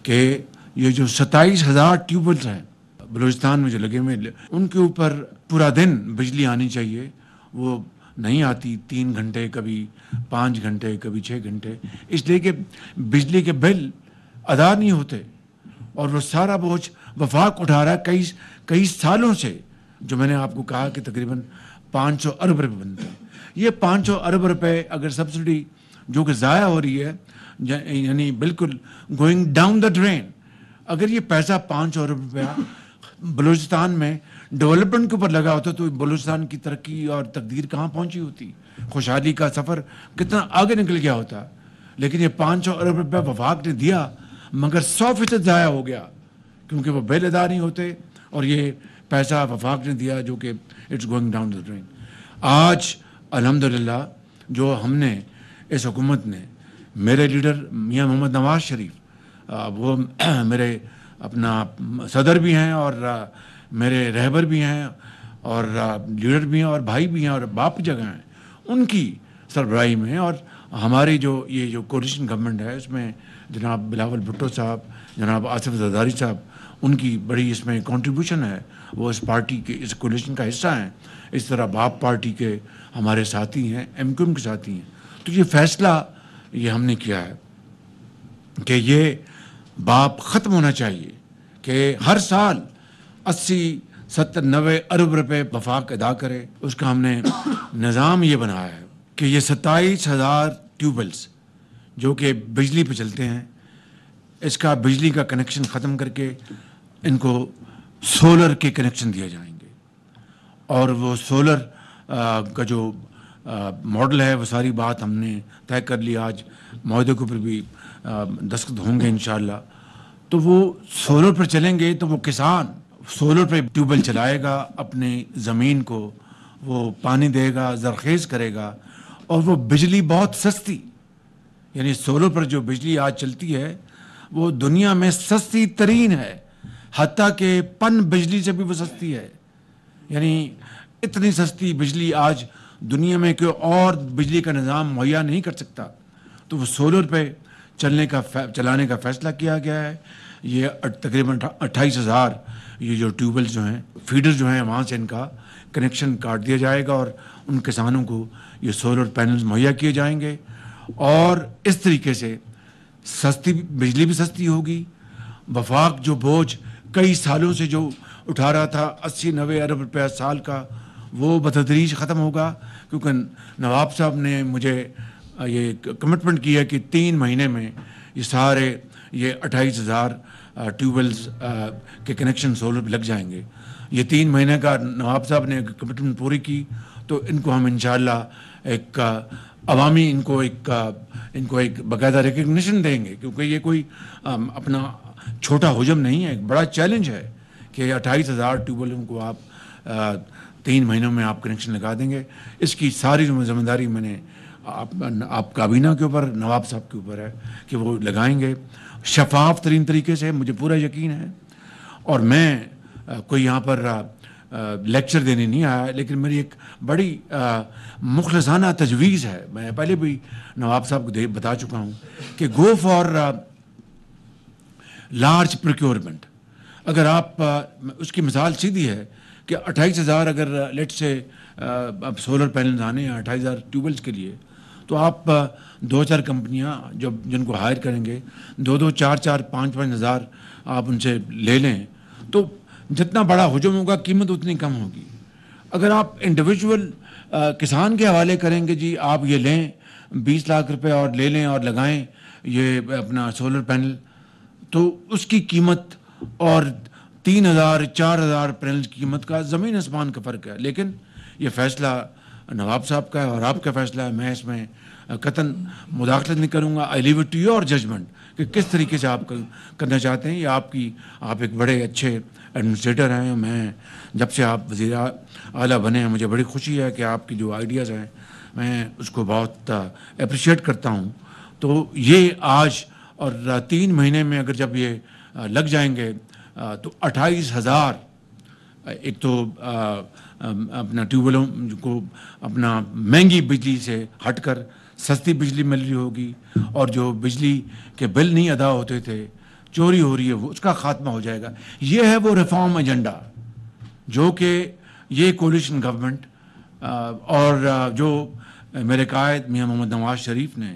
کہ یہ جو 27,000 ٹیوبویلس ہیں بلوچستان میں جو لگے ہوئے، ان کے اوپر پورا دن بجلی آنی چاہیے، وہ نہیں آتی، 3 گھنٹے، کبھی 5 گھنٹے، کبھی 6 گھنٹے، اس لیے کہ بجلی کے بل ادا نہیں ہوتے، اور وہ سارا بوجھ وفاق اٹھا رہا ہے کئی سالوں سے، جو میں نے آپ کو کہا کہ تقریباً 500 ارب روپے بنتے ہیں۔ یہ 500 ارب روپے اگر سبسڈی جو کہ ضائع ہو رہی ہے، یعنی بالکل گوئنگ ڈاؤن دا ڈرین، اگر یہ پیسہ 500 ارب روپیہ بلوچستان میں ڈیولپمنٹ کے اوپر لگا ہوتا تو بلوچستان کی ترقی اور تقدیر کہاں پہنچی ہوتی، خوشحالی کا سفر کتنا آگے نکل گیا ہوتا۔ لیکن یہ 500 ارب روپے وفاق نے دیا، مگر 100% ضائع ہو گیا، کیونکہ وہ بل ادا نہیں ہوتے، اور یہ پیسہ وفاق نے دیا جو کہ it's going down the drain. آج الحمدللہ جو ہم نے اس حکومت نے، میرے لیڈر میاں محمد نواز شریف، وہ میرے اپنا صدر بھی ہیں، اور میرے رہبر بھی ہیں، اور لیڈر بھی ہیں، اور بھائی بھی ہیں، اور باپ جگہ ہیں، ان کی سربراہی میں، اور ہماری یہ جو کولیشن گورنمنٹ ہے، اس میں جناب بلاول بھٹو صاحب، جناب آصف زرداری صاحب، ان کی بڑی اس میں کنٹریبیوشن ہے، وہ اس پارٹی کے، اس کولیشن کا حصہ ہیں۔ اس طرح باپ پارٹی کے ہمارے ساتھی ہیں، ایم کیو ایم کے ساتھی ہیں۔ تو یہ فیصلہ یہ ہم نے کیا ہے کہ یہ باپ ختم ہونا چاہیے، کہ ہر سال 80، 70، 90 ارب روپے وفاق ادا کرے۔ اس کا ہم نے نظام یہ بنایا ہے کہ یہ 27,000 ٹیوبویلس جو کہ بجلی پہ چلتے ہیں، اس کا بجلی کا کنیکشن ختم کر کے ان کو سولر کے کنیکشن دیے جائیں گے، اور وہ سولر کا جو ماڈل ہے، وہ ساری بات ہم نے طے کر لی، آج معاہدے کے اوپر بھی دستخط ہوں گے انشاءاللہ۔ تو وہ سولر پر چلیں گے، تو وہ کسان سولر پہ ٹیوب ویل چلائے گا، اپنی زمین کو وہ پانی دے گا، زرخیز کرے گا، اور وہ بجلی بہت سستی، یعنی سولر پر جو بجلی آج چلتی ہے وہ دنیا میں سستی ترین ہے، حتیٰ کہ پن بجلی سے بھی وہ سستی ہے، یعنی اتنی سستی بجلی آج دنیا میں کوئی اور بجلی کا نظام مہیا نہیں کر سکتا۔ تو وہ سولر پہ چلانے کا فیصلہ کیا گیا ہے۔ یہ تقریباً 28,000 یہ جو ٹیوب ویلز جو ہیں، فیڈر جو ہیں، وہاں سے ان کا کنیکشن کاٹ دیا جائے گا، اور ان کسانوں کو یہ سولر پینلز مہیا کیے جائیں گے، اور اس طریقے سے سستی بجلی بھی سستی ہوگی۔ وفاق جو بوجھ کئی سالوں سے جو اٹھا رہا تھا 80-90 ارب روپیہ سال کا، وہ بتدریج ختم ہوگا، کیونکہ نواب صاحب نے مجھے یہ کمٹمنٹ کیا کہ 3 مہینے میں یہ سارے یہ 28,000 ٹیوب ویلز کے کنیکشن سولر پہ لگ جائیں گے۔ یہ 3 مہینے کا نواب صاحب نے کمٹمنٹ پوری کی، تو ان کو ہم انشاءاللہ ایک عوامی ان کو ایک باقاعدہ ریکگنیشن دیں گے، کیونکہ یہ کوئی اپنا چھوٹا حجم نہیں ہے، ایک بڑا چیلنج ہے کہ 28,000 ٹیوب ویلوں کو آپ 3 مہینوں میں آپ کنیکشن لگا دیں گے۔ اس کی ساری ذمہ داری میں نے آپ کابینہ کے اوپر، نواب صاحب کے اوپر ہے کہ وہ لگائیں گے شفاف ترین طریقے سے، مجھے پورا یقین ہے۔ اور میں کوئی یہاں پر لیکچر دینے نہیں آیا، لیکن میری ایک بڑی مخلصانہ تجویز ہے، میں پہلے بھی نواب صاحب کو بتا چکا ہوں کہ گو فار لارج پروکیورمنٹ۔ اگر آپ اس کی مثال سیدھی ہے کہ 28,000 اگر لیٹ سے اب سولر پینلز آنے ہیں 28,000 ٹیوب ویلز کے لیے، تو آپ 2-4 کمپنیاں جن کو ہائر کریں گے، 2-2، 4-4، 5-5 ہزار آپ ان سے لے لیں، تو جتنا بڑا حجم ہوگا قیمت اتنی کم ہوگی۔ اگر آپ انڈیویجول کسان کے حوالے کریں گے، جی آپ یہ لیں 20 لاکھ روپے اور لے لیں اور لگائیں یہ اپنا سولر پینل، تو اس کی قیمت اور 3,000-4,000 پینلز کی قیمت کا زمین آسمان کا فرق ہے۔ لیکن یہ فیصلہ نواب صاحب کا ہے اور آپ کا فیصلہ ہے، میں اس میں قطعاً مداخلت نہیں کروں گا۔ I leave it to your judgment کہ کس طریقے سے آپ کرنا چاہتے ہیں۔ یہ آپ ایک بڑے اچھے ایڈمنسٹریٹر ہیں، میں جب سے آپ وزیر اعلیٰ بنے ہیں مجھے بڑی خوشی ہے کہ آپ کی جو آئیڈیاز ہیں میں اس کو بہت اپریشیٹ کرتا ہوں۔ تو یہ آج اور 3 مہینے میں اگر جب یہ لگ جائیں گے تو 28,000 ایک تو اپنا ٹیوب ویلوں کو اپنا مہنگی بجلی سے ہٹ کر سستی بجلی مل رہی ہوگی، اور جو بجلی کے بل نہیں ادا ہوتے تھے چوری ہو رہی ہے وہ اس کا خاتمہ ہو جائے گا. یہ ہے وہ ریفارم ایجنڈا جو کہ یہ کولیشن گورنمنٹ اور جو میرے قائد میاں محمد نواز شریف نے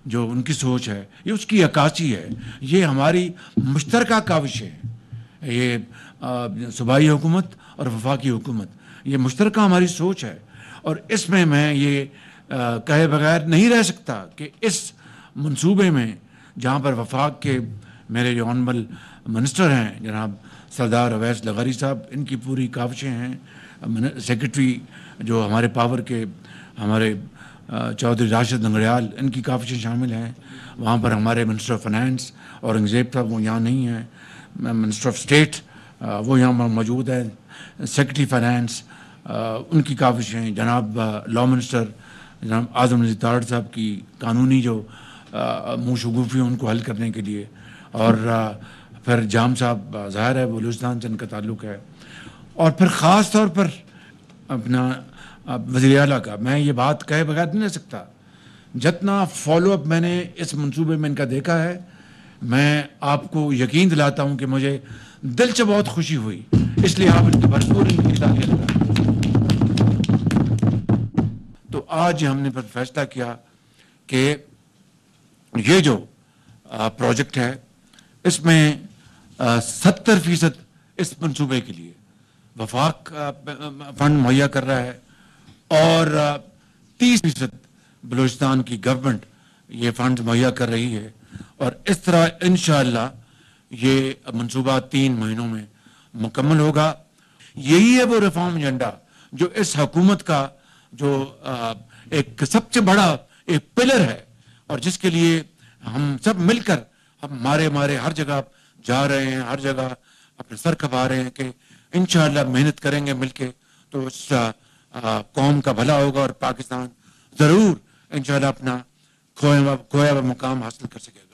جو ان کی سوچ ہے یہ اس کی عکاسی ہے. یہ ہماری مشترکہ کاوش ہے. یہ صوبائی حکومت اور وفاقی حکومت یہ مشترکہ ہماری سوچ ہے. اور اس میں یہ کہے بغیر نہیں رہ سکتا کہ اس منصوبے میں جہاں پر وفاق کے میرے جو آنریبل منسٹر ہیں جناب سردار اویس لغاری صاحب ان کی پوری کاوشیں ہیں. سیکرٹری جو ہمارے پاور کے ہمارے چودھری راشد ننگریال ان کی کاوشیں شامل ہیں. وہاں پر ہمارے منسٹر آف فائنانس اورنگزیب صاحب وہ یہاں نہیں ہیں. منسٹر آف اسٹیٹ وہ یہاں موجود ہے. سیکرٹری فائنانس ان کی کاوشیں. جناب لا منسٹر جناب اعظم علی تارڑ صاحب کی قانونی جو منہ شگوفی ان کو حل کرنے کے لیے. اور پھر جام صاحب ظاہر ہے بلوچستان سے ان کا تعلق ہے. اور پھر خاص طور پر اپنا وزیر اعلیٰ کا میں یہ بات کہے بغیر نہیں رہ سکتا. جتنا فالو اپ میں نے اس منصوبے میں ان کا دیکھا ہے میں آپ کو یقین دلاتا ہوں کہ مجھے دل سے بہت خوشی ہوئی. اس لیے آپ ان کی بھرپور ان کی تعریف کریں. تو آج ہم نے پھر فیصلہ کیا کہ یہ جو پروجیکٹ ہے اس میں 70% اس منصوبے کے لیے وفاق فنڈ مہیا کر رہا ہے اور 30% بلوچستان کی گورنمنٹ یہ فنڈ مہیا کر رہی ہے. اور اس طرح انشاءاللہ یہ منصوبہ 3 مہینوں میں مکمل ہوگا. یہی ہے وہ ریفارم ایجنڈا جو اس حکومت کا جو ایک سب سے بڑا ایک پلر ہے اور جس کے لیے ہم سب مل کر ہمارے ہر جگہ جا رہے ہیں, ہر جگہ اپنے سر کھپا رہے ہیں کہ انشاءاللہ محنت کریں گے مل کے تو اس قوم کا بھلا ہوگا اور پاکستان ضرور انشاءاللہ اپنا کھویا ہوا مقام حاصل کر سکے گا.